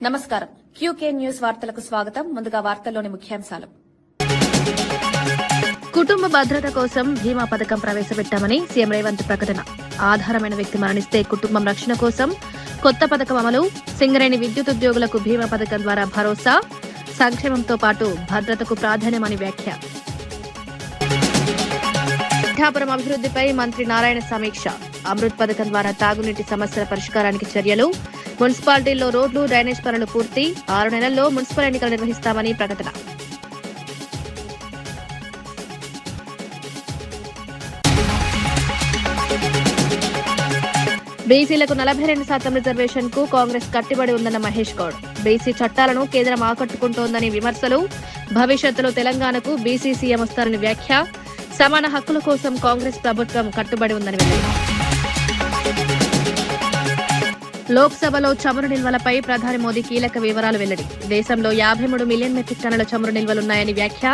నమస్కారం. QK news వార్తలకు స్వాగతం. ముందుగా వార్తల్లోని ముఖ్యాంశాలు. కుటుంబ భద్రత కోసం బీమా పథకం ప్రవేశపెట్టామని సీఎం రేవంత్ ప్రకటన. ఆధారమైన వ్యక్తి మరణిస్తే కుటుంబం రక్షణ కోసం కొత్త పథకం అమలు. సింగరేణి విద్యుత్ ఉద్యోగులకు బీమా పథకం ద్వారా భరోసా. సంక్షేమంతో పాటు భద్రతకు ప్రాధాన్యమని వ్యాఖ్య. పిఠాపురం అభివృద్దిపై మంత్రి నారాయణ సమీక్ష. అమృత్ పథకం ద్వారా తాగునీటి సమస్యల పరిష్కారానికి చర్యలు. మున్సిపాలిటీల్లో రోడ్లు, డ్రైనేజ్ పనులు పూర్తి. 6 నెలల్లో మున్సిపల్ ఎన్నికలు నిర్వహిస్తామని ప్రకటన. బీసీలకు 42% రిజర్వేషన్ కు కాంగ్రెస్ కట్టుబడి ఉందన్న మహేష్ గౌడ్. బీసీ చట్టాలను కేంద్రం ఆకట్టుకుంటోందని విమర్శలు. భవిష్యత్తులో తెలంగాణకు బీసీ సీఎం వస్తారని వ్యాఖ్య. సమాన హక్కుల కోసం కాంగ్రెస్ ప్రభుత్వం కట్టుబడి ఉందని వెల్లడి. లోక్సభలో చమురు నిల్వలపై ప్రధాని మోదీ కీలక వివరాలు వెల్లడి. దేశంలో 53 మిలియన్ మెట్రిక్ టన్నుల చమురు నిల్వలున్నాయని వ్యాఖ్య.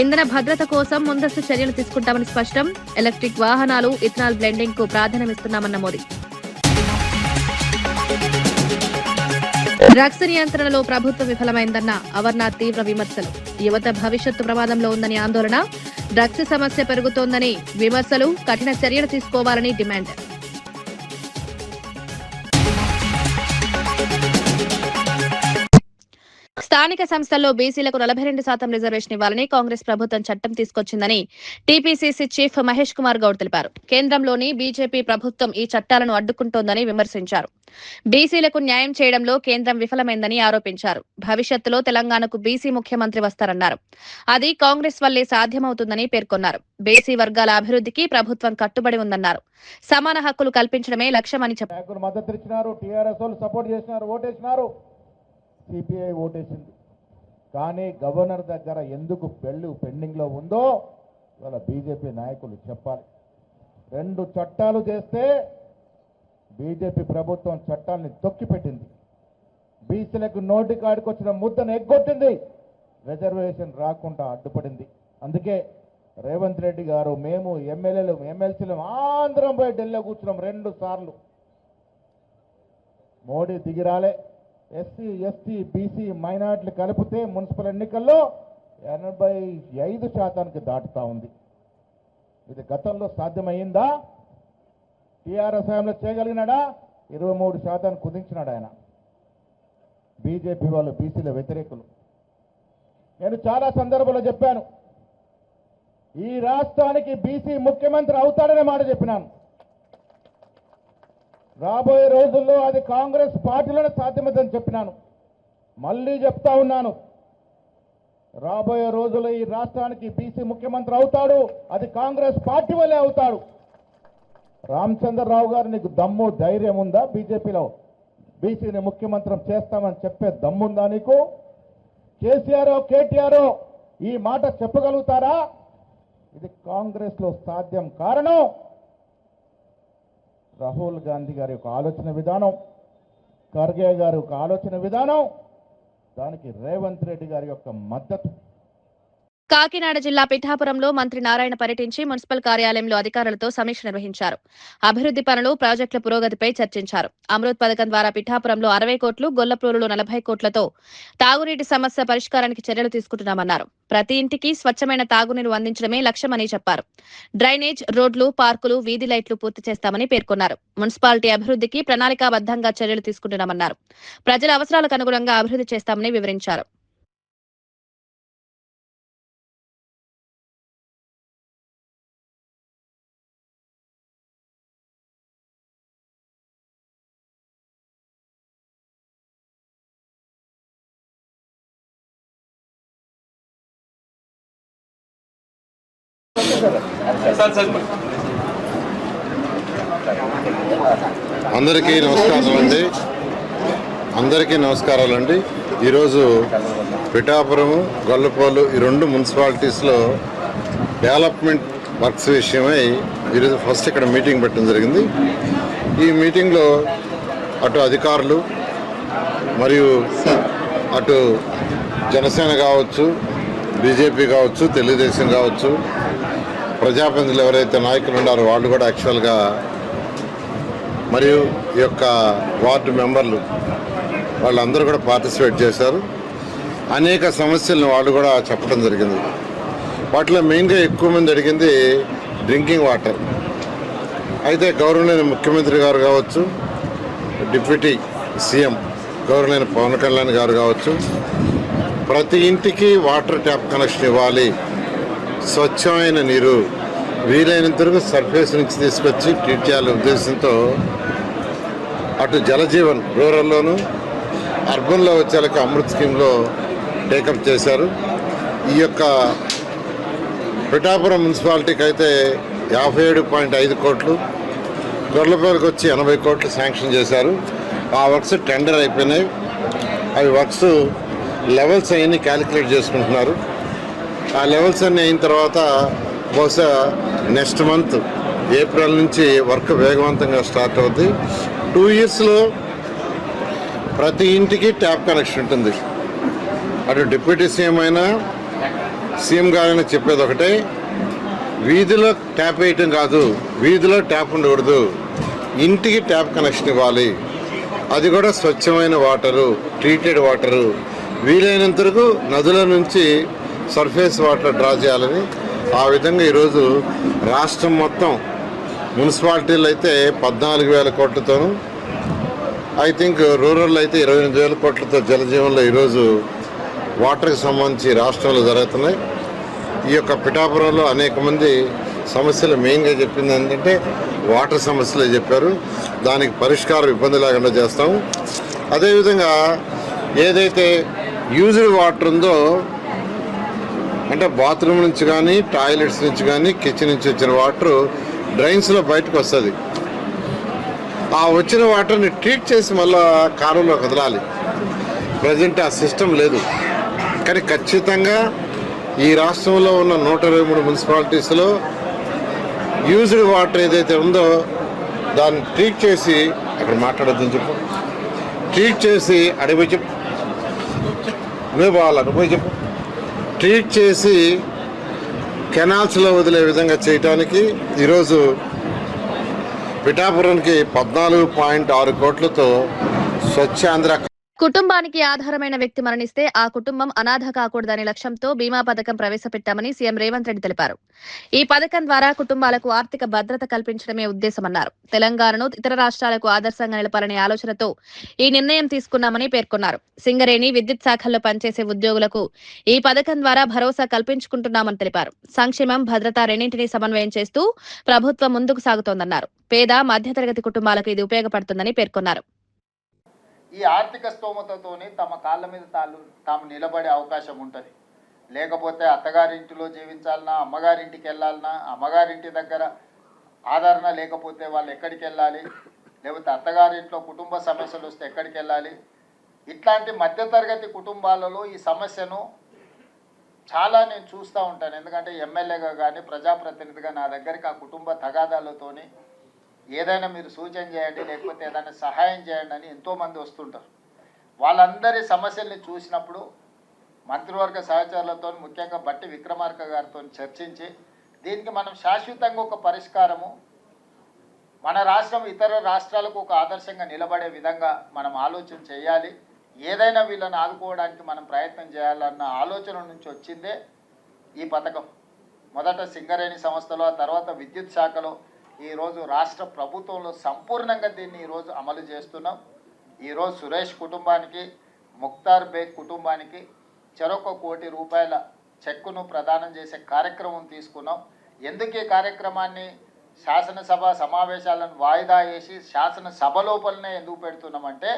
ఇంధన భద్రత కోసం ముందస్తు చర్యలు తీసుకుంటామని స్పష్టం. ఎలక్ట్రిక్ వాహనాలు, ఇథనాల్ బ్లెండింగ్ కు ప్రాధాన్యమిస్తున్నామన్న మోదీ. డ్రగ్స్ నియంత్రణలో ప్రభుత్వం విఫలమైందన్న అమర్నాథ్ తీవ్ర విమర్శలు. యువత భవిష్యత్తు ప్రమాదంలో ఉందని ఆందోళన. డ్రగ్స్ సమస్య పెరుగుతోందని విమర్శలు. కఠిన చర్యలు తీసుకోవాలని డిమాండ్. స్థానిక సంస్థల్లో బీసీలకు 42% రిజర్వేషన్ ఇవ్వాలని కాంగ్రెస్ ప్రభుత్వం చట్టం తీసుకొచ్చిందని టీపీసీసీ చీఫ్ మహేష్ కుమార్ గౌడ్ తెలిపారు. కేంద్రంలోని బీజేపీ ప్రభుత్వం ఈ చట్టాలను అడ్డుకుంటోందని విమర్శించారు. బీసీలకు న్యాయం చేయడంలో కేంద్రం విఫలమైందని ఆరోపించారు. భవిష్యత్తులో తెలంగాణకు బీసీ ముఖ్యమంత్రి వస్తారన్నారు. అది కాంగ్రెస్ వల్లే సాధ్యమవుతుందని పేర్కొన్నారు. బీసీ వర్గాల అభివృద్ధికి ప్రభుత్వం కట్టుబడి ఉందన్నారు. సమాన హక్కులు కల్పించడమే లక్ష్యమని చెప్పారు. సిపిఐ ఓటేసింది. కానీ గవర్నర్ దగ్గర ఎందుకు పెండింగ్లో ఉందో ఇవాళ బీజేపీ నాయకులు చెప్పాలి. 2 చట్టాలు చేస్తే బీజేపీ ప్రభుత్వం చట్టాలని తొక్కిపెట్టింది. బీసీలకు నోటి కాడికి వచ్చిన ముద్దను ఎగ్గొట్టింది. రిజర్వేషన్ రాకుండా అడ్డుపడింది. అందుకే రేవంత్ రెడ్డి గారు, మేము ఎమ్మెల్యేలు, ఎమ్మెల్సీలు ఆంధ్రం పోయి ఢిల్లీలో కూర్చున్నాం 2 సార్లు. మోడీ దిగిరాలే. ఎస్సీ, ఎస్టీ, బీసీ, మైనార్టీలు కలిపితే మున్సిపల్ ఎన్నికల్లో 85% దాటుతా ఉంది. ఇది గతంలో సాధ్యమయ్యిందా? టీఆర్ఎస్ హయాంలో చేయగలిగినాడా? 23% కుదించినాడు ఆయన. బీజేపీ వాళ్ళు బీసీల వ్యతిరేకులు. నేను చాలా సందర్భాల్లో చెప్పాను, ఈ రాష్ట్రానికి బీసీ ముఖ్యమంత్రి అవుతాడనే మాట చెప్పినాను. రాబోయే రోజుల్లో అది కాంగ్రెస్ పార్టీలోనే సాధ్యమవుతుందని చెప్పినాను. మళ్ళీ చెప్తా ఉన్నాను, రాబోయే రోజుల్లో ఈ రాష్ట్రానికి బీసీ ముఖ్యమంత్రి అవుతాడు. అది కాంగ్రెస్ పార్టీ వల్లే అవుతాడు. రామచంద్రరావు గారు, నీకు దమ్ము ధైర్యం ఉందా? బీజేపీలో బీసీని ముఖ్యమంత్రి చేస్తామని చెప్పే దమ్ముందా నీకు? కేసీఆర్, కేటీఆర్ ఈ మాట చెప్పగలుగుతారా? ఇది కాంగ్రెస్ లో సాధ్యం. కారణం రాహుల్ గాంధీ గారి యొక్క ఆలోచన విధానం, ఖర్గే గారి యొక్క ఆలోచన విధానం, దానికి రేవంత్ రెడ్డి గారి యొక్క మద్దతు. కాకినాడ జిల్లా పిఠాపురంలో మంత్రి నారాయణ పర్యటించి మున్సిపల్ కార్యాలయంలో అధికారులతో సమీక్ష నిర్వహించారు. అభివృద్ది పనులు, ప్రాజెక్టుల పురోగతిపై చర్చించారు. అమృత్ పథకం ద్వారా పిఠాపురంలో 60 కోట్లు, గొల్లప్రూలులో 40 కోట్లతో తాగునీటి సమస్య పరిష్కారానికి చర్యలు తీసుకుంటున్నామన్నారు. ప్రతి ఇంటికి స్వచ్ఛమైన తాగునీరు అందించడమే లక్ష్యమని చెప్పారు. డ్రైనేజ్, రోడ్లు, పార్కులు, వీధి లైట్లు పూర్తి చేస్తామని పేర్కొన్నారు. మున్సిపాలిటీ అభివృద్ధికి ప్రణాళికాబద్దంగా చర్యలు తీసుకుంటున్నామన్నారు. ప్రజల అవసరాలకు అనుగుణంగా అభివృద్ధి చేస్తామని వివరించారు. అందరికీ నమస్కారాలండి. ఈరోజు పిఠాపురము, గొల్లపోలు ఈ 2 మున్సిపాలిటీస్లో డెవలప్మెంట్ వర్క్స్ విషయమై ఈరోజు ఫస్ట్ ఇక్కడ మీటింగ్ పెట్టడం జరిగింది. ఈ మీటింగ్లో అటు అధికారులు మరియు అటు జనసేన కావచ్చు, బీజేపీ కావచ్చు, తెలుగుదేశం కావచ్చు, ప్రజాప్రతినిధులు ఎవరైతే నాయకులు ఉన్నారో వాళ్ళు కూడా యాక్చువల్గా, మరియు ఈ యొక్క వార్డు మెంబర్లు వాళ్ళందరూ కూడా పార్టిసిపేట్ చేశారు. అనేక సమస్యలను వాళ్ళు కూడా చెప్పడం జరిగింది. వాటిలో మెయిన్గా ఎక్కువ మంది అడిగింది డ్రింకింగ్ వాటర్. అయితే గౌరవనీయ ముఖ్యమంత్రి గారు కావచ్చు, డిప్యూటీ సీఎం గౌరవనీయ పవన్ కళ్యాణ్ గారు కావచ్చు, ప్రతి ఇంటికి వాటర్ ట్యాప్ కనెక్షన్ ఇవ్వాలి, స్వచ్ఛమైన నీరు వీలైనంత వరకు సర్ఫేస్ నుంచి తీసుకొచ్చి ట్రీట్ చేయాలనే ఉద్దేశంతో అటు జలజీవన్ రూరల్లోనూ అర్బన్లో వచ్చేలకు అమృత్ స్కీమ్లో టేకప్ చేశారు. ఈ యొక్క పిఠాపురం మున్సిపాలిటీకి అయితే 57.5 కోట్లు, గొర్లపల్లికి వచ్చి 80 కోట్లు శాంక్షన్ చేశారు. ఆ వర్క్స్ టెండర్ అయిపోయినాయి. అవి వర్క్స్ లెవెల్స్ అన్నీ క్యాలిక్యులేట్ చేసుకుంటున్నారు. ఆ లెవెల్స్ అన్నీ అయిన తర్వాత బహుశా నెక్స్ట్ మంత్ ఏప్రిల్ నుంచి వర్క్ వేగవంతంగా స్టార్ట్ అవుతుంది. 2 ఇయర్స్లో ప్రతి ఇంటికి ట్యాప్ కనెక్షన్ ఉంటుంది. అటు డిప్యూటీ సీఎం అయినా సీఎం గారైనా చెప్పేది ఒకటే, వీధిలో ట్యాప్ వేయటం కాదు, వీధిలో ట్యాప్ ఉండకూడదు, ఇంటికి ట్యాప్ కనెక్షన్ ఇవ్వాలి. అది కూడా స్వచ్ఛమైన వాటరు, ట్రీటెడ్ వాటరు, వీలైనంత వరకు నదుల నుంచి సర్ఫేస్ వాటర్ డ్రా చేయాలని ఆ విధంగా ఈరోజు రాష్ట్రం మొత్తం మున్సిపాలిటీలు అయితే 14,000 కోట్లతోనూ, ఐ థింక్ రూరల్ అయితే 28,000 కోట్లతో జలజీవన్లో ఈరోజు వాటర్కి సంబంధించి రాష్ట్రంలో జరుగుతున్నాయి. ఈ యొక్క పిఠాపురంలో అనేక మంది సమస్యలు మెయిన్గా చెప్పింది ఏంటంటే వాటర్ సమస్యలే చెప్పారు. దానికి పరిష్కారం ఇబ్బంది లేకుండా చేస్తాము. అదేవిధంగా ఏదైతే యూజ్డ్ వాటర్ ఉందో, అంటే బాత్రూమ్ నుంచి కానీ, టాయిలెట్స్ నుంచి కానీ, కిచెన్ నుంచి వచ్చిన వాటర్ డ్రైన్స్లో బయటకు వస్తుంది. ఆ వచ్చిన వాటర్ని ట్రీట్ చేసి మళ్ళీ కాలువలో కదలాలి. ప్రజెంట్ ఆ సిస్టమ్ లేదు. కానీ ఖచ్చితంగా ఈ రాష్ట్రంలో ఉన్న 123 మున్సిపాలిటీస్లో యూజ్డ్ వాటర్ ఏదైతే ఉందో దాన్ని ట్రీట్ చేసి, అక్కడ మాట్లాడొద్దని చెప్పు, ట్రీట్ చేసి అడిగిపోయి చెప్పు, నువ్వు బాగా అడిగిపోయి చెప్పు, ట్రీట్ చేసి కెనాల్స్లో వదిలే విధంగా చేయటానికి ఈరోజు పిఠాపురానికి 14.6 కోట్లతో స్వచ్ఛాంధ్ర. కుటుంబానికి ఆధారమైన వ్యక్తి మరణిస్తే ఆ కుటుంబం అనాథ కాకూడదనే లక్ష్యంతో బీమా పథకం ప్రవేశపెట్టామని సీఎం రేవంత్ రెడ్డి తెలిపారు. ఈ పథకం ద్వారా కుటుంబాలకు ఆర్థిక భద్రత కల్పించడమే ఉద్దేశమన్నారు. తెలంగాణను ఇతర రాష్ట్రాలకు ఆదర్శంగా నిలపాలనే ఆలోచనతో ఈ నిర్ణయం తీసుకున్నామని పేర్కొన్నారు. సింగరేణి, విద్యుత్ శాఖల్లో పనిచేసే ఉద్యోగులకు ఈ పథకం ద్వారా భరోసా కల్పించుకుంటున్నామని తెలిపారు. సంక్షేమం, భద్రత రెండింటినీ సమన్వయం చేస్తూ ప్రభుత్వం ముందుకు సాగుతోందన్నారు. పేద, మధ్యతరగతి కుటుంబాలకు ఇది ఉపయోగపడుతుందని పేర్కొన్నారు. ఈ ఆర్థిక స్తోమతతోని తమ కాళ్ళ మీద తాము నిలబడే అవకాశం ఉంటుంది. లేకపోతే అత్తగారింటిలో జీవించాలన్నా, అమ్మగారింటికి వెళ్ళాలన్నా, అమ్మగారింటి దగ్గర ఆదరణ లేకపోతే వాళ్ళు ఎక్కడికి వెళ్ళాలి, లేకపోతే అత్తగారింట్లో కుటుంబ సమస్యలు వస్తే ఎక్కడికి వెళ్ళాలి. ఇట్లాంటి మధ్యతరగతి కుటుంబాలలో ఈ సమస్యను చాలా నేను చూస్తూ ఉంటాను. ఎందుకంటే ఎమ్మెల్యేగా కానీ, ప్రజాప్రతినిధిగా నా దగ్గరికి ఆ కుటుంబ తగాదాలతోని ఏదైనా మీరు సూచన చేయండి, లేకపోతే ఏదైనా సహాయం చేయండి అని ఎంతోమంది వస్తుంటారు. వాళ్ళందరి సమస్యల్ని చూసినప్పుడు మంత్రివర్గ సహచరులతో, ముఖ్యంగా బట్టి విక్రమార్క గారితో చర్చించి దీనికి మనం శాశ్వతంగా ఒక పరిష్కారము, మన రాష్ట్రం ఇతర రాష్ట్రాలకు ఒక ఆదర్శంగా నిలబడే విధంగా మనం ఆలోచన చేయాలి. ఏదైనా వీళ్ళని ఆదుకోవడానికి మనం ప్రయత్నం చేయాలన్న ఆలోచన నుంచి వచ్చిందే ఈ పథకం. మొదట సింగరేణి సంస్థలో, ఆ తర్వాత విద్యుత్ శాఖలో, ఈరోజు రాష్ట్ర ప్రభుత్వంలో సంపూర్ణంగా దీన్ని ఈరోజు అమలు చేస్తున్నాం. ఈరోజు సురేష్ కుటుంబానికి, ముక్తార్ బేగ్ కుటుంబానికి చెరొక ₹1 కోటి చెక్కును ప్రదానం చేసే కార్యక్రమం తీసుకున్నాం. ఎందుకు ఈ కార్యక్రమాన్ని శాసనసభ సమావేశాలను వాయిదా వేసి శాసనసభ లోపలనే ఎందుకు పెడుతున్నామంటే,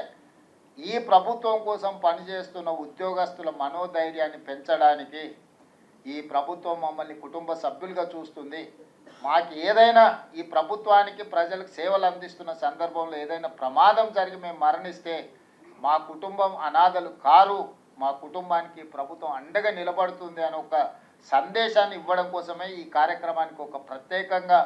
ఈ ప్రభుత్వం కోసం పనిచేస్తున్న ఉద్యోగస్తుల మనోధైర్యాన్ని పెంచడానికి. ఈ ప్రభుత్వం మమ్మల్ని కుటుంబ సభ్యులుగా చూస్తుంది. మాకు ఏదైనా ఈ ప్రభుత్వానికి, ప్రజలకు సేవలు అందిస్తున్న సందర్భంలో ఏదైనా ప్రమాదం జరిగి మేము మరణిస్తే మా కుటుంబం అనాథలు కారు, మా కుటుంబానికి ప్రభుత్వం అండగా నిలబడుతుంది అని ఒక సందేశాన్ని ఇవ్వడం కోసమే ఈ కార్యక్రమానికి ఒక ప్రత్యేకంగా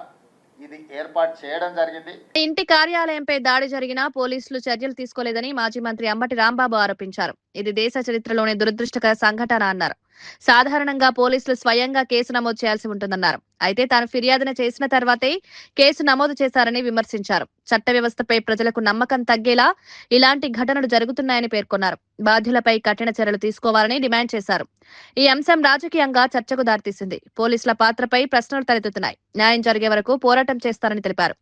ఇది ఏర్పాటు చేయడం జరిగింది. ఇంటి కార్యాలయంపై దాడి జరిగినా పోలీసులు చర్యలు తీసుకోలేదని మాజీ మంత్రి అంబటి రాంబాబు ఆరోపించారు. ఇది దేశ చరిత్రలోనే దురదృష్టకర సంఘటన అన్నారు. సాధారణంగా పోలీసులు స్వయంగా కేసు నమోదు చేయాల్సి ఉంటుందన్నారు. అయితే తాను ఫిర్యాదును చేసిన తర్వాతే కేసు నమోదు చేశారని విమర్శించారు. చట్ట వ్యవస్థపై ప్రజలకు నమ్మకం తగ్గేలా ఇలాంటి ఘటనలు జరుగుతున్నాయని పేర్కొన్నారు. బాధ్యులపై కఠిన చర్యలు తీసుకోవాలని డిమాండ్ చేశారు. ఈ అంశం రాజకీయంగా చర్చకు దారితీసింది. పోలీసుల పాత్రపై ప్రశ్నలు తలెత్తుతున్నాయి. న్యాయం జరిగే వరకు పోరాటం చేస్తారని తెలిపారు.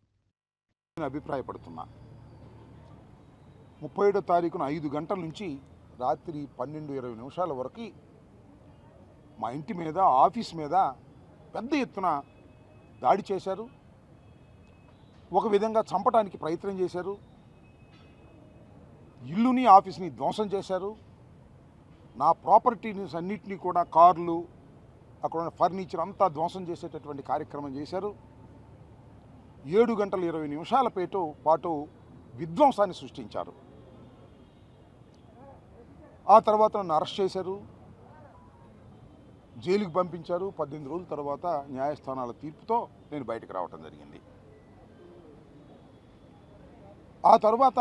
అభిప్రాయపడుతున్నా 37వ తారీఖున 5 గంటల నుంచి రాత్రి 12:20 వరకు మా ఇంటి మీద, ఆఫీస్ మీద పెద్ద ఎత్తున దాడి చేశారు. ఒక విధంగా చంపడానికి ప్రయత్నం చేశారు. ఇల్లుని, ఆఫీస్ని ధ్వంసం చేశారు. నా ప్రాపర్టీని అన్నింటినీ కూడా, కార్లు, అక్కడ ఉన్న ఫర్నిచర్ అంతా ధ్వంసం చేసేటటువంటి కార్యక్రమం చేశారు. 7:20 పాటు విధ్వంసాన్ని సృష్టించారు. ఆ తర్వాత నన్ను అరెస్ట్ చేశారు, జైలుకి పంపించారు. 18 రోజుల తర్వాత న్యాయస్థానాల తీర్పుతో నేను బయటకు రావటం జరిగింది. ఆ తర్వాత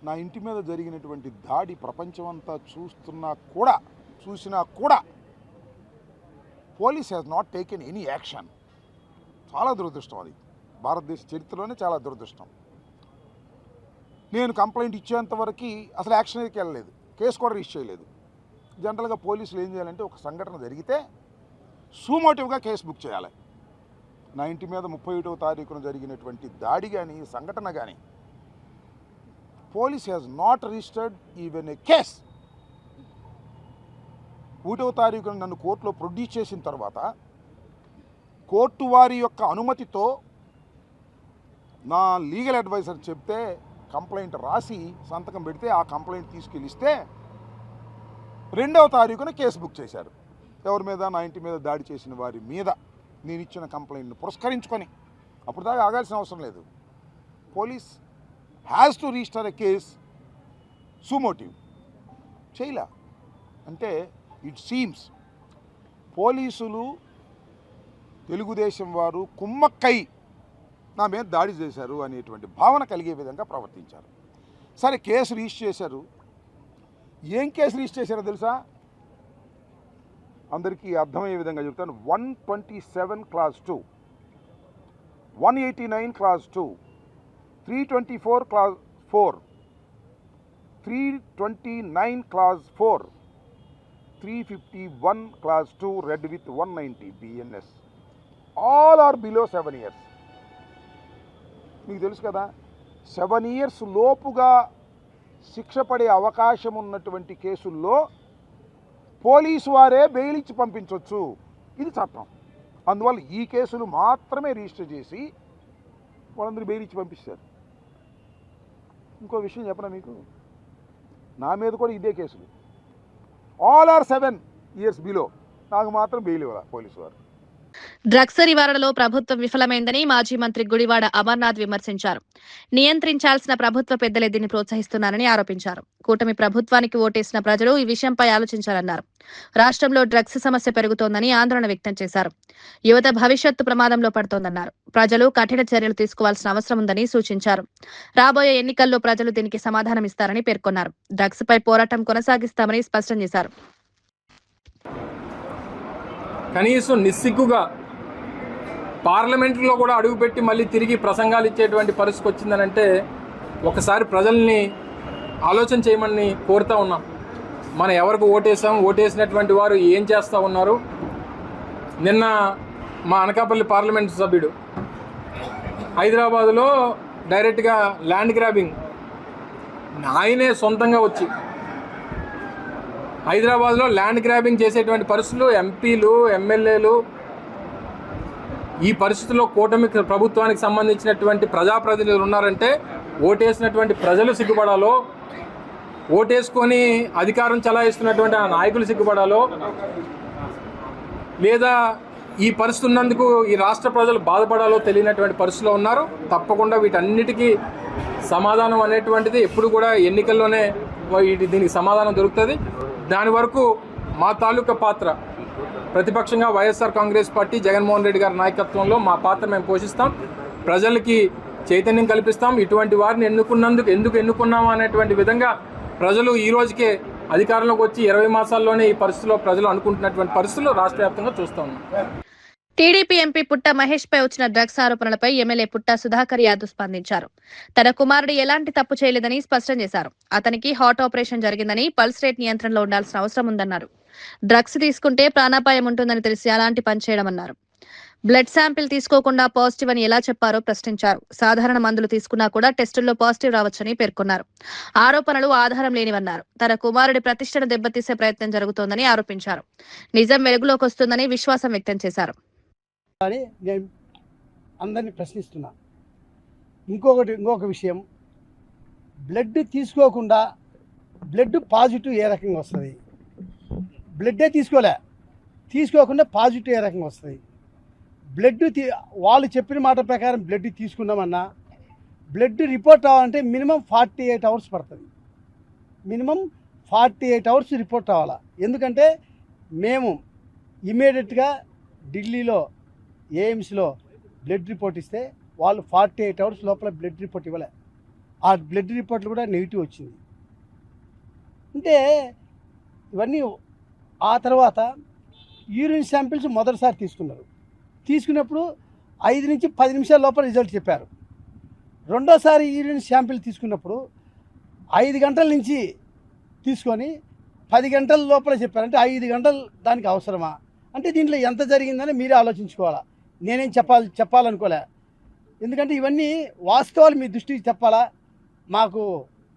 నా ఇంటి మీద జరిగినటువంటి దాడి ప్రపంచమంతా చూసినా కూడా police has not taken any action. చాలా దురదృష్టం. అది భారతదేశ చరిత్రలోనే చాలా దురదృష్టం. నేను కంప్లైంట్ ఇచ్చేంతవరకు అసలు యాక్షన్కి వెళ్ళలేదు, కేసు కూడా రిజిస్టర్ చేయలేదు. జనరల్గా పోలీసులు ఏం చేయాలంటే ఒక సంఘటన జరిగితే సూమోటివ్గా కేసు బుక్ చేయాలి. నా ఇంటి మీద 31వ తారీఖున జరిగినటువంటి దాడి కానీ, సంఘటన కానీ police has not registered even a case. 1వ తారీఖున నన్ను కోర్టులో ప్రొడ్యూస్ చేసిన తర్వాత కోర్టు వారి యొక్క అనుమతితో నా లీగల్ అడ్వైజర్ చెప్తే కంప్లైంట్ రాసి సంతకం పెడితే ఆ కంప్లైంట్ తీసుకెళ్ళిస్తే 2వ తారీఖున కేసు బుక్ చేశారు. ఎవరి మీద? నా ఇంటి మీద దాడి చేసిన వారి మీద నేను ఇచ్చిన కంప్లైంట్ను పురస్కరించుకొని. అప్పుడు దాకా ఆగాల్సిన అవసరం లేదు. Police has to register a case suo motu. చేయలే అంటే ఇట్ సీమ్స్ పోలీసులు, తెలుగుదేశం వారు కుమ్మక్కై నా మీద దాడి చేశారు అనేటువంటి భావన కలిగే విధంగా ప్రవర్తించారు. సరే, కేసు రిజిస్టర్ చేశారు. ఏం కేసు రిజిస్టర్ చేశారో తెలుసా? అందరికీ అర్థమయ్యే విధంగా చెప్తాను. 127 class 2, 189 class 2, 324 class 4, 329 class 4, 351 class 2 read with 190 BNS. All are below 7 years. మీకు తెలుసు కదా, 7 years లోపుగా శిక్ష పడే అవకాశం ఉన్నటువంటి కేసుల్లో పోలీసు వారే బెయిల్ ఇచ్చి పంపించవచ్చు. ఇది చట్టం. అందువల్ల ఈ కేసులు మాత్రమే రిజిస్టర్ చేసి వాళ్ళందరూ బెయిల్ ఇచ్చి పంపిస్తారు. ఇంకో విషయం చెప్పనా మీకు, నా మీద కూడా ఇదే కేసులు. All are 7 years below. నాకు మాత్రం బెయిల్ ఇవ్వాలి పోలీసు వారు. డ్రగ్స్ నివారణలో ప్రభుత్వం విఫలమైందని మాజీ మంత్రి గుడివాడ అమర్నాథ్ విమర్శించారు. నియంత్రించాల్సిన ప్రభుత్వ పెద్దలే దీన్ని ప్రోత్సహిస్తున్నారని ఆరోపించారు. కూటమి ప్రభుత్వానికి ఓటేసిన ప్రజలు ఈ విషయంపై ఆలోచించాలన్నారు. రాష్ట్రంలో డ్రగ్స్ సమస్య పెరుగుతోందని ఆందోళన వ్యక్తం చేశారు. యువత భవిష్యత్తు ప్రమాదంలో పడుతోందన్నారు. ప్రజలు కఠిన చర్యలు తీసుకోవాల్సిన అవసరం ఉందని సూచించారు. రాబోయే ఎన్నికల్లో ప్రజలు దీనికి సమాధానం ఇస్తారని పేర్కొన్నారు. డ్రగ్స్ పై పోరాటం కొనసాగిస్తామని స్పష్టం చేశారు. కనీసం నిస్సిగ్గుగా పార్లమెంట్లో కూడా అడుగుపెట్టి మళ్ళీ తిరిగి ప్రసంగాలు ఇచ్చేటువంటి పరిస్థితి వచ్చిందనంటే ఒకసారి ప్రజల్ని ఆలోచన చేయమని కోరుతూ ఉన్నాం. మనం ఎవరికి ఓటేసాం, ఓటేసినటువంటి వారు ఏం చేస్తూ ఉన్నారు. నిన్న మా అనకాపల్లి పార్లమెంట్ సభ్యుడు హైదరాబాదులో డైరెక్ట్గా ల్యాండ్ గ్రాబింగ్ ఆయనే సొంతంగా వచ్చి హైదరాబాద్లో ల్యాండ్ గ్రాబింగ్ చేసేటువంటి పరిస్థితులు, ఎంపీలు, ఎమ్మెల్యేలు, ఈ పరిస్థితుల్లో కూటమి ప్రభుత్వానికి సంబంధించినటువంటి ప్రజాప్రతినిధులు ఉన్నారంటే ఓటేసినటువంటి ప్రజలు సిగ్గుపడాలో, ఓటేసుకొని అధికారం చలాయిస్తున్నటువంటి ఆ నాయకులు సిగ్గుపడాలో, లేదా ఈ పరిస్థితి ఉన్నందుకు ఈ రాష్ట్ర ప్రజలు బాధపడాలో తెలియనటువంటి పరిస్థితిలో ఉన్నారు. తప్పకుండా వీటన్నిటికీ సమాధానం అనేటువంటిది ఎప్పుడు కూడా ఎన్నికల్లోనే దీనికి సమాధానం దొరుకుతుంది. దాని వరకు మా తాలూకా పాత్ర ప్రతిపక్షంగా వైఎస్ఆర్ కాంగ్రెస్ పార్టీ, జగన్మోహన్ రెడ్డి గారి నాయకత్వంలో మా పాత్ర మేము పోషిస్తాం. ప్రజలకి చైతన్యం కల్పిస్తాం. ఇటువంటి వారిని ఎందుకు ఎన్నుకున్నాము అనేటువంటి విధంగా ప్రజలు ఈ రోజుకే అధికారంలోకి వచ్చి 20 మాసాల్లోనే ఈ పరిస్థితిలో ప్రజలు అనుకుంటున్నటువంటి పరిస్థితులు రాష్ట్ర వ్యాప్తంగా చూస్తూ ఉన్నాం. టీడీపీ ఎంపీ పుట్ట మహేష్ పై వచ్చిన డ్రగ్స్ ఆరోపణలపై ఎమ్మెల్యే పుట్ట సుధాకర్ యాదవ్ స్పందించారు. తన కుమారుడు ఎలాంటి తప్పు చేయలేదని స్పష్టం చేశారు. అతనికి హార్ట్ ఆపరేషన్ జరిగిందని, పల్స్ రేట్ నియంత్రణలో ఉండాల్సిన అవసరం ఉందన్నారు. డ్రగ్స్ తీసుకుంటే ప్రాణాపాయం ఉంటుందని తెలిసి అలాంటి పని చేయడమన్నారు. బ్లడ్ శాంపిల్ తీసుకోకుండా పాజిటివ్ అని ఎలా చెప్పారో ప్రశ్నించారు. సాధారణ మందులు తీసుకున్నా కూడా టెస్టుల్లో పాజిటివ్ రావచ్చని పేర్కొన్నారు. ఆరోపణలు ఆధారం లేనివన్నారు. తన కుమారుడి ప్రతిష్టను దెబ్బతీసే ప్రయత్నం జరుగుతోందని ఆరోపించారు. నిజం వెలుగులోకి వస్తుందని విశ్వాసం వ్యక్తం చేశారు. అని నేను అందరినీ ప్రశ్నిస్తున్నా. ఇంకొక విషయం, బ్లడ్ తీసుకోకుండా బ్లడ్ పాజిటివ్ ఏ రకంగా వస్తుంది? బ్లడ్డే తీసుకోకుండా పాజిటివ్ ఏ రకంగా వస్తుంది? బ్లడ్ వాళ్ళు చెప్పిన మాట ప్రకారం బ్లడ్ తీసుకున్నామన్నా బ్లడ్ రిపోర్ట్ రావాలంటే మినిమం 48 అవర్స్ పడుతుంది. మినిమం 48 అవర్స్ రిపోర్ట్ రావాలా. ఎందుకంటే మేము ఇమీడియట్గా ఢిల్లీలో ఏఎమ్స్లో బ్లడ్ రిపోర్ట్ ఇస్తే వాళ్ళు 48 అవర్స్ లోపల బ్లడ్ రిపోర్ట్ ఇవ్వలే. ఆ బ్లడ్ రిపోర్ట్లు కూడా నెగిటివ్ వచ్చింది. అంటే ఇవన్నీ ఆ తర్వాత యూరిన్ శాంపిల్స్ మొదటిసారి తీసుకున్నప్పుడు 5 నుంచి 10 నిమిషాల లోపల రిజల్ట్ చెప్పారు. రెండోసారి యూరిన్ శాంపిల్ తీసుకున్నప్పుడు 5 గంటల నుంచి తీసుకొని 10 గంటల లోపల చెప్పారు. అంటే 5 గంటలు దానికి అవసరమా? అంటే దీంట్లో ఎంత జరిగిందని మీరే ఆలోచించుకోవాలా. నేనేం చెప్పాలనుకోలే. ఎందుకంటే ఇవన్నీ వాస్తవాలు మీ దృష్టికి చెప్పాలా.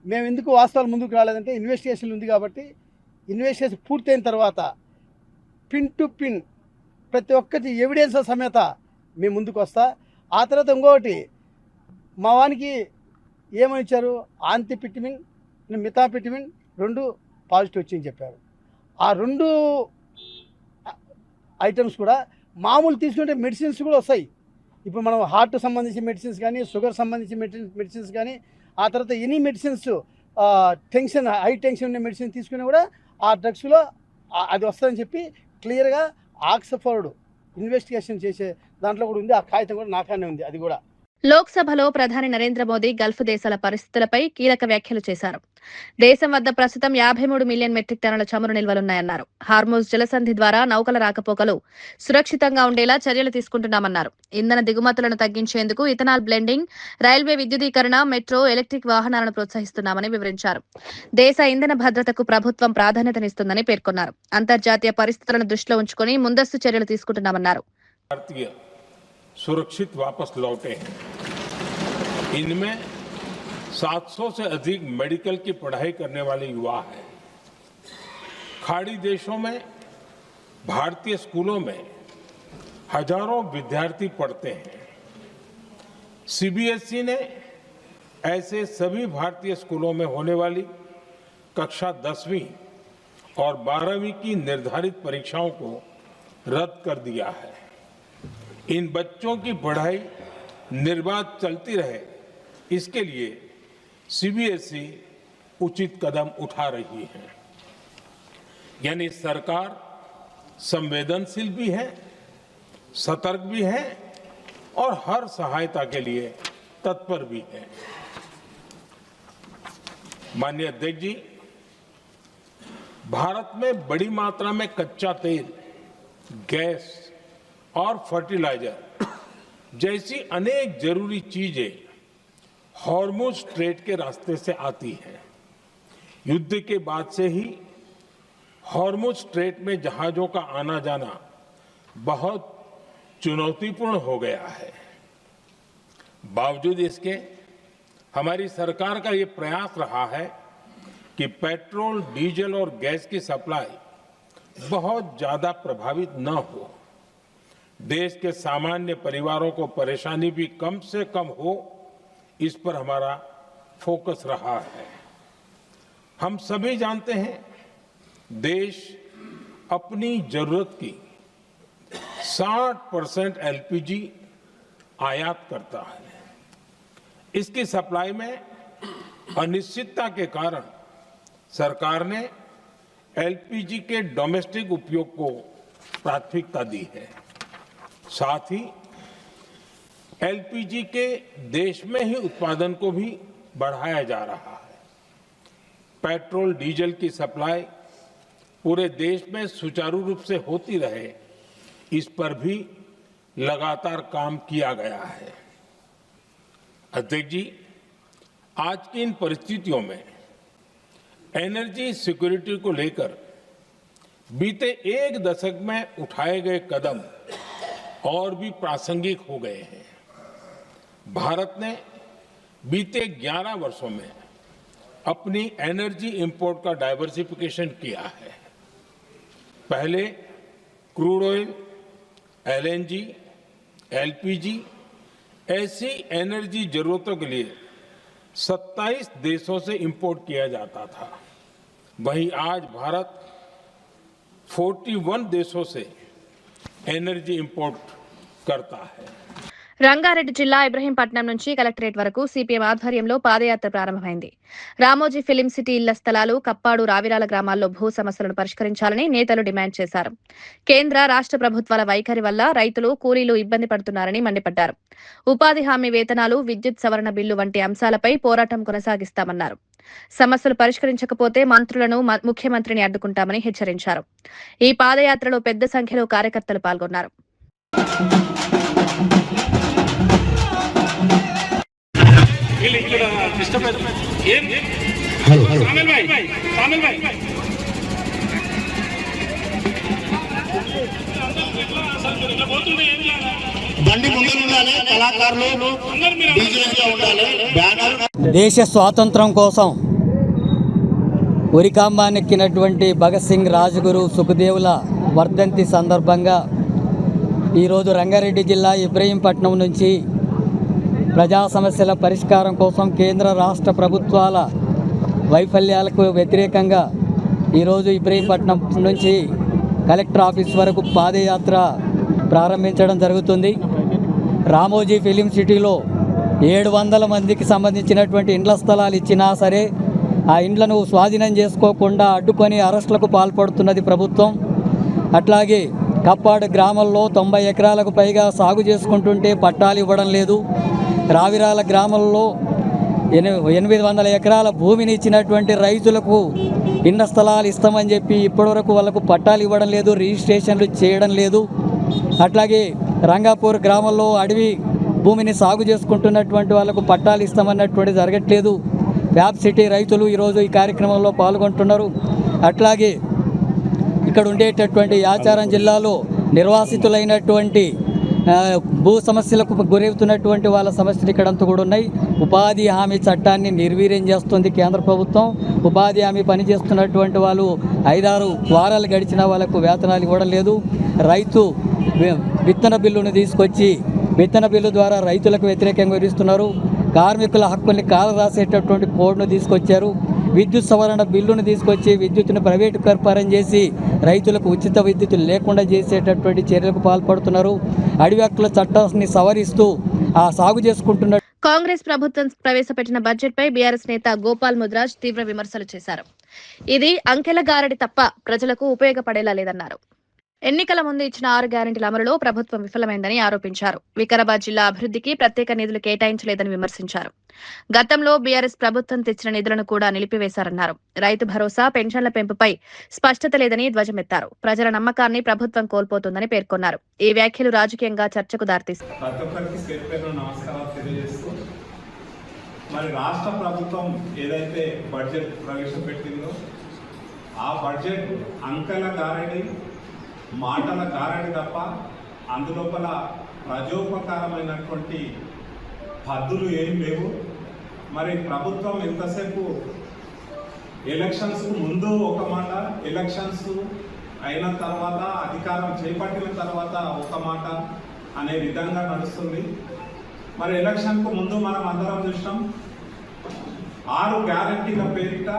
మేము ఎందుకు వాస్తవాలు ముందుకు రాలేదంటే ఇన్వెస్టిగేషన్ ఉంది కాబట్టి ఇన్వెస్టిగేషన్ పూర్తయిన తర్వాత పిన్ టు పిన్ ప్రతి ఒక్కటి ఎవిడెన్స్ సమేత మేము ముందుకు వస్తా. ఆ తర్వాత ఇంకొకటి మా వానికి ఏమని ఇచ్చారు, ఆంతిపిటిమిన్, మిథాపిటిమిన్ 2 పాజిటివ్ వచ్చిందని చెప్పారు. ఆ 2 ఐటమ్స్ కూడా మామూలు తీసుకుంటే మెడిసిన్స్ కూడా వస్తాయి. ఇప్పుడు మనం హార్ట్ సంబంధించిన మెడిసిన్స్ కానీ, షుగర్ సంబంధించిన మెడిసిన్స్ కానీ, ఆ తర్వాత ఎనీ మెడిసిన్స్ హై టెన్షన్ ఉన్న మెడిసిన్ తీసుకుని కూడా ఆ డ్రగ్స్లో అది వస్తుందని చెప్పి క్లియర్గా ఆక్స్ఫర్డ్ ఇన్వెస్టిగేషన్ చేసే దాంట్లో కూడా ఉంది. ఆ కాగితం కూడా నాకానే ఉంది. అది కూడా లోక్సభలో ప్రధాని నరేంద్ర మోదీ గల్ఫ్ దేశాల పరిస్థితులపై కీలక వ్యాఖ్యలు చేశారు. దేశం వద్ద ప్రస్తుతం 53 మిలియన్ మెట్రిక్ టన్నుల చమురు నిల్వలున్నాయన్నారు. హార్మోజ్ జలసంధి ద్వారా నౌకల రాకపోకలు సురక్షితంగా ఉండేలా చర్యలు తీసుకుంటున్నామన్నారు. ఇంధన దిగుమతులను తగ్గించేందుకు ఇథనాల్ బ్లెండింగ్, రైల్వే విద్యుదీకరణ, మెట్రో, ఎలక్ట్రిక్ వాహనాలను ప్రోత్సహిస్తున్నామని వివరించారు. దేశ ఇంధన భద్రతకు ప్రభుత్వం ప్రాధాన్యతనిస్తుందని పేర్కొన్నారు. అంతర్జాతీయ పరిస్థితులను దృష్టిలో ఉంచుకుని ముందస్తు చర్యలు తీసుకుంటున్నామన్నారు. सुरक्षित वापस लौटे हैं। इनमें 700 से अधिक मेडिकल की पढ़ाई करने वाले युवा हैं। खाड़ी देशों में भारतीय स्कूलों में हजारों विद्यार्थी पढ़ते हैं। सीबीएसई ने ऐसे सभी भारतीय स्कूलों में होने वाली कक्षा 10वीं और 12वीं की निर्धारित परीक्षाओं को रद्द कर दिया है। इन बच्चों की पढ़ाई निर्बाध चलती रहे, इसके लिए सीबीएसई उचित कदम उठा रही है। यानी सरकार संवेदनशील भी है, सतर्क भी है और हर सहायता के लिए तत्पर भी है। माननीय अध्यक्ष जी, भारत में बड़ी मात्रा में कच्चा तेल, गैस और फर्टिलाइजर जैसी अनेक जरूरी चीजें हॉर्मुज स्ट्रेट के रास्ते से आती हैं। युद्ध के बाद से ही हॉर्मुज स्ट्रेट में जहाजों का आना जाना बहुत चुनौतीपूर्ण हो गया है। बावजूद इसके हमारी सरकार का ये प्रयास रहा है कि पेट्रोल, डीजल और गैस की सप्लाई बहुत ज्यादा प्रभावित न हो, देश के सामान्य परिवारों को परेशानी भी कम से कम हो, इस पर हमारा फोकस रहा है। हम सभी जानते हैं देश अपनी जरूरत की 60% एलपीजी आयात करता है। इसकी सप्लाई में अनिश्चितता के कारण सरकार ने एलपीजी के डोमेस्टिक उपयोग को प्राथमिकता दी है। साथ ही एलपीजी के देश में ही उत्पादन को भी बढ़ाया जा रहा है। पेट्रोल डीजल की सप्लाई पूरे देश में सुचारू रूप से होती रहे, इस पर भी लगातार काम किया गया है। अध्यक्ष जी, आज की इन परिस्थितियों में एनर्जी सिक्योरिटी को लेकर बीते एक दशक में उठाए गए कदम और भी प्रासंगिक हो गए हैं। भारत ने बीते 11 वर्षों में अपनी एनर्जी इंपोर्ट का डाइवर्सिफिकेशन किया है। पहले क्रूड ऑयल, एलएनजी, एलपीजी ऐसी एनर्जी जरूरतों के लिए 27 देशों से इंपोर्ट किया जाता था। वहीं आज भारत 41 देशों से एनर्जी इंपोर्ट करता है। రంగారెడ్డి జిల్లా ఇబ్రహీంపట్నం నుంచి కలెక్టరేట్ వరకు సిపిఎం ఆధ్వర్యంలో పాదయాత్ర ప్రారంభమైంది. రామోజీ ఫిలిం సిటీ ఇళ్ల స్థలాలు, కప్పాడు, రావిరాల గ్రామాల్లో భూ సమస్యలను పరిష్కరించాలని నేతలు డిమాండ్ చేశారు. కేంద్ర రాష్ట్ర ప్రభుత్వాల వైఖరి వల్ల రైతులు, కూలీలు ఇబ్బంది పడుతున్నారని మండిపడ్డారు. ఉపాధి హామీ వేతనాలు, విద్యుత్ సవరణ బిల్లు వంటి అంశాలపై పోరాటం కొనసాగిస్తామన్నారు. సమస్యలు పరిష్కరించకపోతే మంత్రులను, ముఖ్యమంత్రిని అడ్డుకుంటామని హెచ్చరించారు. ఈ పాదయాత్రలో పెద్ద సంఖ్యలో కార్యకర్తలు పాల్గొన్నారు. దేశ స్వాతంత్రం కోసం ఉరికాంబానెక్కినటువంటి భగత్ సింగ్, రాజగురు, సుఖదేవుల వర్ధంతి సందర్భంగా ఈరోజు రంగారెడ్డి జిల్లా ఇబ్రహీంపట్నం నుంచి ప్రజా సమస్యల పరిష్కారం కోసం కేంద్ర రాష్ట్ర ప్రభుత్వాల వైఫల్యాలకు వ్యతిరేకంగా ఈరోజు ఇబ్రహీంపట్నం నుంచి కలెక్టర్ ఆఫీస్ వరకు పాదయాత్ర ప్రారంభించడం జరుగుతుంది. రామోజీ ఫిలిం సిటీలో 700 మందికి సంబంధించినటువంటి ఇండ్ల స్థలాలు ఇచ్చినా సరే ఆ ఇండ్లను స్వాధీనం చేసుకోకుండా అడ్డుకొని అరెస్టులకు పాల్పడుతున్నది ప్రభుత్వం. అట్లాగే కప్పాడు గ్రామంలో 90 ఎకరాలకు పైగా సాగు చేసుకుంటుంటే పట్టాలు ఇవ్వడం లేదు. రావిరాల గ్రామంలో 800 ఎకరాల భూమిని ఇచ్చినటువంటి రైతులకు ఇండ్ల స్థలాలు ఇస్తామని చెప్పి ఇప్పటివరకు వాళ్ళకు పట్టాలు ఇవ్వడం లేదు, రిజిస్ట్రేషన్లు చేయడం లేదు. అట్లాగే రంగాపూర్ గ్రామంలో అడవి భూమిని సాగు చేసుకుంటున్నటువంటి వాళ్ళకు పట్టాలు ఇస్తామన్నటువంటి జరగట్లేదు. ఫ్యాబ్ సిటీ రైతులు ఈరోజు ఈ కార్యక్రమంలో పాల్గొంటున్నారు. అట్లాగే ఇక్కడ ఉండేటటువంటి యాచారం జిల్లాలో నిర్వాసితులైనటువంటి భూ సమస్యలకు గురవుతున్నటువంటి వాళ్ళ సమస్యలు ఇక్కడంతా కూడా ఉన్నాయి. ఉపాధి హామీ చట్టాన్ని నిర్వీర్యం చేస్తుంది కేంద్ర ప్రభుత్వం. ఉపాధి హామీ పనిచేస్తున్నటువంటి వాళ్ళు 5-6 వారాలు గడిచిన వాళ్ళకు వేతనాలు ఇవ్వడం లేదు. రైతు విత్తన బిల్లును తీసుకొచ్చి విత్తన బిల్లు ద్వారా రైతులకు వ్యతిరేకంగా విధిస్తున్నారు. కార్మికుల హక్కుల్ని కాలరాసేటటువంటి కోడ్ను తీసుకొచ్చారు. విద్యుత్ సవరణ బిల్లును తీసుకొచ్చి విద్యుత్తును ప్రైవేటు పరం చేసి రైతులకు ఉచిత విద్యుత్ లేకుండా చేసేటటువంటి చర్యలకు పాల్పడుతున్నారు. అడవి హక్కుల చట్టాన్ని సవరిస్తూ ఆ సాగు చేసుకుంటున్న కాంగ్రెస్ ప్రభుత్వం ప్రవేశపెట్టిన బడ్జెట్ పై బీఆర్ఎస్ నేత గోపాల్ ముద్రాజ్ తీవ్ర విమర్శలు చేశారు. ఇది అంకెల గారడి తప్ప ప్రజలకు ఉపయోగపడేలా లేదన్నారు. ఎన్నికల ముందు ఇచ్చిన 6 గ్యారెంటీల అమలులో ప్రభుత్వం విఫలమైందని ఆరోపించారు. వికారాబాద్ జిల్లా అభివృద్ధికి ప్రత్యేక నిధులు కేటాయించలేదని విమర్శించారు. గతంలో బీఆర్ఎస్ ప్రభుత్వం తెచ్చిన నిధులను కూడా నిలిపివేశారన్నారు. రైతు భరోసా, పెన్షన్ల పెంపుపై స్పష్టత లేదని ధ్వజమెత్తారు. ప్రజల నమ్మకాన్ని ప్రభుత్వం కోల్పోతుందని పేర్కొన్నారు. ఈ వ్యాఖ్యలు రాజకీయంగా చర్చకు దారితీస్తాయి. మరి రాష్ట్ర ప్రభుత్వం ఏదైతే బడ్జెట్ ప్రవేశపెట్టిందో ఆ బడ్జెట్ అంకెల గారడి, మాటల గారడి తప్ప అందులోపల ప్రజోపకారమైనటువంటి హద్దులు ఏం లేవు. మరి ప్రభుత్వం ఎంతసేపు ఎలక్షన్స్ ముందు ఒక మాట, ఎలక్షన్స్ అయిన తర్వాత అధికారం చేపట్టిన తర్వాత ఒక మాట అనే విధంగా నడుస్తుంది. మరి ఎలక్షన్కు ముందు మనం అందరం చూసినాం 6 గ్యారెంటీల పేరిట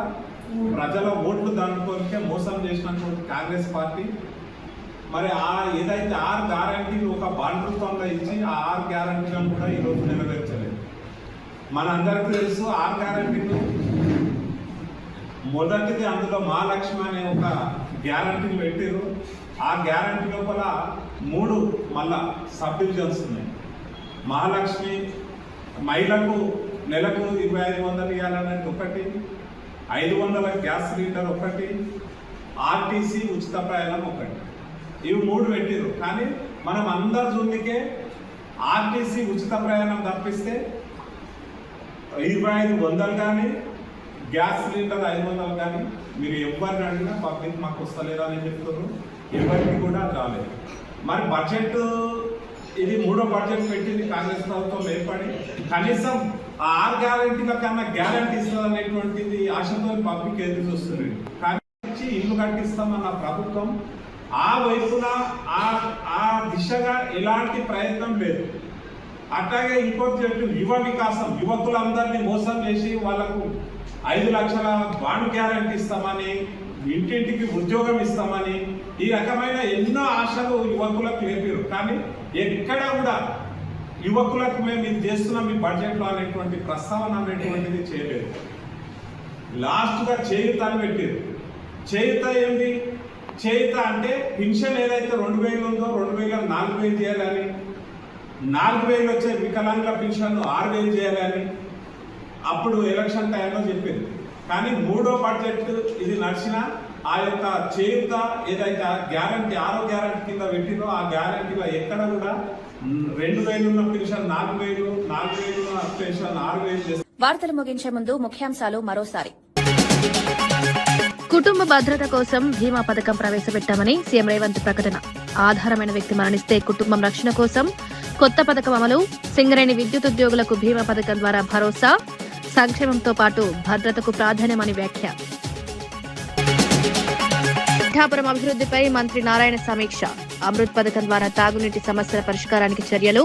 ప్రజల ఓట్లు దండుకోనికే మోసం చేసినటువంటి కాంగ్రెస్ పార్టీ మరి ఏదైతే 6 గ్యారెంటీలు ఒక బాండ్ రూపంలో ఇచ్చి ఆ 6 గ్యారెంటీలను కూడా ఈరోజు నెరవేర్చలేదు. మనందరికీ తెలుసు 6 గ్యారెంటీలు మొదటిది అందులో మహాలక్ష్మి అనే ఒక గ్యారెంటీ పెట్టారు. ఆ గ్యారెంటీ లోపల 3 మళ్ళా సబ్ డివిజన్స్ ఉన్నాయి. మహాలక్ష్మి మహిళకు నెలకు 2500 ఇవ్వాలనేది ఒకటి, 500 గ్యాస్ సిలిండర్ ఒకటి, ఆర్టీసీ ఉచిత ప్రయాణం ఒకటి. ఇవి 3 పెట్టిరు. కానీ మనం అందరు చూడనికే ఆర్టీసీ ఉచిత ప్రయాణం తప్పిస్తే 2500 కానీ గ్యాస్ సిలిండర్ 500 కానీ మీరు ఎవరిని అడిగినా పబ్లిక్ మాకు వస్తలేదా అని చెప్తున్నారు. ఎవరికి కూడా రాలేదు. మరి బడ్జెట్ ఇది 3వ బడ్జెట్ పెట్టింది కాంగ్రెస్ ప్రభుత్వం ఏర్పడి, కనీసం 6 గ్యారంటీల కన్నా గ్యారంటీ ఇస్తుంది అనేటువంటిది ఆశతో పబ్లిక్ ఎదురు చూస్తుంది. కానీ ఇల్లు కట్టిస్తామన్న ప్రభుత్వం ఆ వైపున ఆ దిశగా ఎలాంటి ప్రయత్నం లేదు. అట్లాగే ఇంకోటి చెప్పి యువ వికాసం, యువకులందరినీ మోసం చేసి వాళ్లకు 5 లక్షల బాండ్ గ్యారంటీ ఇస్తామని, ఇంటింటికి ఉద్యోగం ఇస్తామని ఈ రకమైన ఎన్నో ఆశలు యువకులకు లేపారు. కానీ ఎక్కడ కూడా యువకులకు మేము ఇది చేస్తున్నాం మీ బడ్జెట్లో అనేటువంటి ప్రస్తావన అనేటువంటిది చేయలేదు. లాస్ట్గా చేయుత అని పెట్టారు. చేయుత ఏంది? చేయుత అంటే పెన్షన్ ఏదైతే 2000 ఉందో 2000 4000 చేయాలని, 4000 వచ్చే వికలాంగుల పెన్షన్ 6000 చేయాలని అప్పుడు ఎలక్షన్ టైంలో చెప్పింది. కానీ 3వ బడ్జెట్ ఇది నడిచిన ఆ యొక్క చేయుత ఏదైతే గ్యారంటీ 6వ గ్యారంటీ కింద పెట్టిందో ఆ గ్యారంటీలో ఎక్కడ కూడా 2000 ఉన్న పెన్షన్ 4000, 4000 ఉన్న పెన్షన్ 6000. వార్తలు ముగించే ముందు ముఖ్యాంశాలు మరోసారి. కుటుంబ భద్రత కోసం బీమా పథకం ప్రవేశపెట్టామని సీఎం రేవంత్ ప్రకటన. ఆధారమైన వ్యక్తి మరణిస్తే కుటుంబం రక్షణ కోసం కొత్త పథకం అమలు. సింగరేణి విద్యుత్ ఉద్యోగులకు బీమా పథకం ద్వారా భరోసా. సంక్షేమంతో పాటు భద్రతకు ప్రాధాన్యమని వ్యాఖ్య. పిఠాపురం అభివృద్ధిపై మంత్రి నారాయణ సమీక్ష. అమృత్ పథకం ద్వారా తాగునీటి సమస్యల పరిష్కారానికి చర్యలు.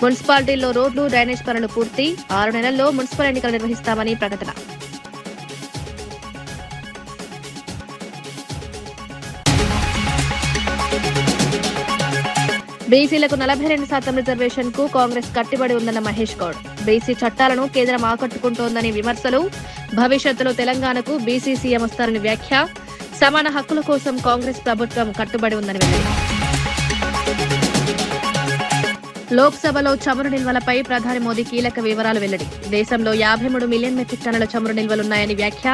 మున్సిపాలిటీల్లో రోడ్లు, డ్రైనేజ్ పనులు పూర్తి. 6 నెలల్లో మున్సిపల్ ఎన్నికలు నిర్వహిస్తామని ప్రకటన. బీసీలకు 42% రిజర్వేషన్ కు కాంగ్రెస్ కట్టుబడి ఉందన్న మహేష్ గౌడ్. బీసీ చట్టాలను కేంద్రం ఆకట్టుకుంటోందని విమర్శలు. భవిష్యత్తులో తెలంగాణకు బీసీ సీఎం వస్తారని వ్యాఖ్య. సమాన హక్కుల కోసం కాంగ్రెస్ ప్రభుత్వం కట్టుబడి ఉందని వెల్లడి. లోక్సభలో చమురు నిల్వలపై ప్రధాని మోదీ కీలక వివరాలు వెల్లడి. దేశంలో 53 మిలియన్ మెట్రిక్ టన్నుల చమురు నిల్వలున్నాయని వ్యాఖ్య.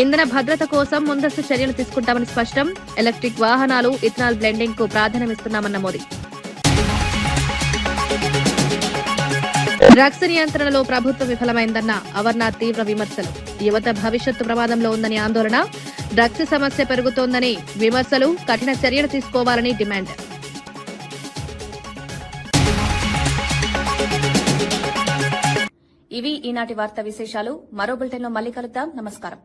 ఇంధన భద్రత కోసం ముందస్తు చర్యలు తీసుకుంటామని స్పష్టం. ఎలక్ట్రిక్ వాహనాలు, ఇథనాల్ బ్లెండింగ్ కు ప్రాధాన్యమిస్తున్నామన్న మోదీ. డ్రగ్స్ నియంత్రణలో ప్రభుత్వం విఫలమైందన్న అమర్నాథ్ తీవ్ర విమర్శలు. యువత భవిష్యత్తు ప్రమాదంలో ఉందని ఆందోళన. డ్రగ్స్ సమస్య పెరుగుతోందని విమర్శలు. కఠిన చర్యలు తీసుకోవాలని డిమాండ్. ఇవి ఈనాటి వార్తా విశేషాలు. మరో బులెటిన్లో మళ్ళీ కలుద్దాం. నమస్కారం.